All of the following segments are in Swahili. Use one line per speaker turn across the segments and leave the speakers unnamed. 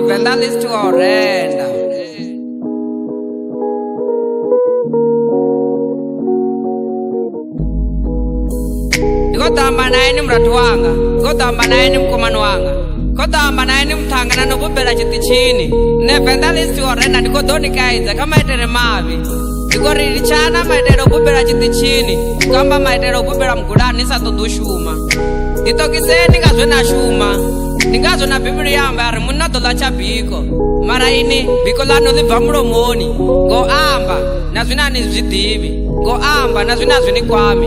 Venda list horrenda. Nikotamba naye ni mratu wanga, nikotamba naye ni mkomano wanga, nikotamba naye ni mthangana nobubela chitichini. Ne venda list horrenda nikodoni kaiza kama itere mavi. Nikorili chana maitero bubela chitichini, kamba maitero bubela mgulani sa todushuma. Nitokiseni ngazwe na shuma, ningazo na Biblia yamba ari muna dola cha biko. Mara ini biko lano liva mlomoni, go amba na zwina ni zidivi, go amba na zwina zwini kwami.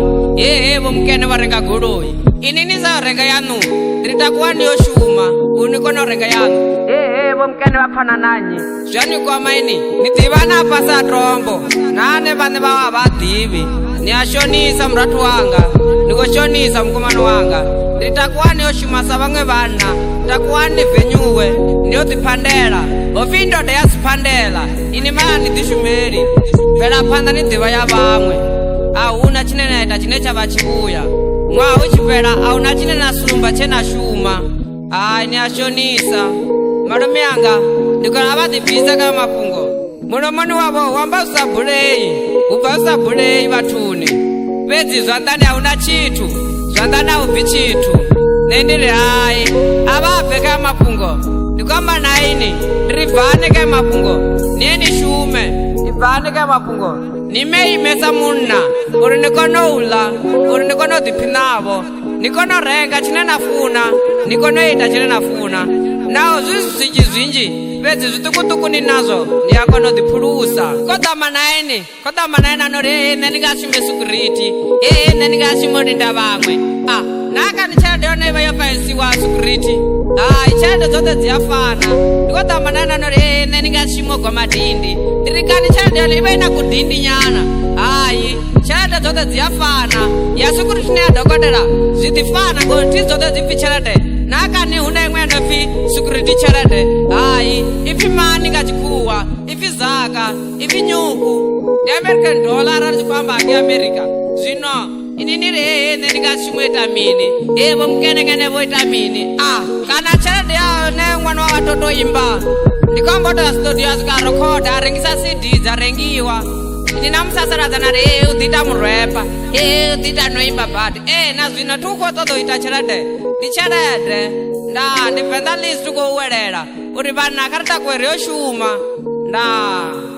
Bo mkene warenga guroi, inini za renga yanu, nitakuwa niyo shuma, unikono renga yanu. Bo mkene wapana nanyi, zwani kwa maini, nitibana pasa trombo, nane bane bawa bativi. Ni ashonisa mratu wanga, nikoshonisa mkumano wanga. Nitakuwa niyo shuma sabangwe bana, nitakuwa ni venyuwe, niyo tipandela. Ofindo de yasipandela, inimaya nitishumeri. Pela panda nitiba ya bamwe, una chinena ita chinecha bachibuya. Mwa uchipela, una chinena sumba chena shuma. Ni ashonisa malume yanga, nikona abati pisa kama mapungo. Mulomoni wabo wamba usabulei batuni. Bezi zwandani hauna chitu, zwandani haupi chitu. Nendile hai, abafe kama mapungo. Nikamba naini, nirivane kama mapungo. Nieni shume, nivane kama mapungo. Nimeimesa muna, uri nikono ula, uri nikono dipinavo. Nikono renga chine nafuna, nikono ita chine nafuna. Nao zuzi zinji, bezi zutukutuku ninazo, niyakono dipulusa. Kodama naini anore, nenigashime sukuriti. Nenigashime ndabangwe. Naka ni chade one bayo fansi wa sukuriti. Chade zote ziyafana. Kodama naini anore, nenigashime kwa madindi. Nirikani chade one iba ina kudindi nyana. Chade zote ziyafana. Ya sukuriti ni adokodera. Zidifana konti zote zificharate. Naka ni hune mwendo fi sukuriti charate. Ifi mani ngachikuwa, ifi zaka, ifi nyuku. Ni American dollar alikwamba ni America. Zino ininire nenigashimwe tamini. Bo mkene bo tamini. Kana charate ya ne mwana wa watoto imba. Nikombo to studio zikarokoda rengisa CD za rengiwa. Ninamsasara zanare udita mrepa. Udita noimba bad. Na zino tuko todo itacharate. Nicharate. Nda, ni Venda list go werera. Uri bana karta kwereo shuma. Nda.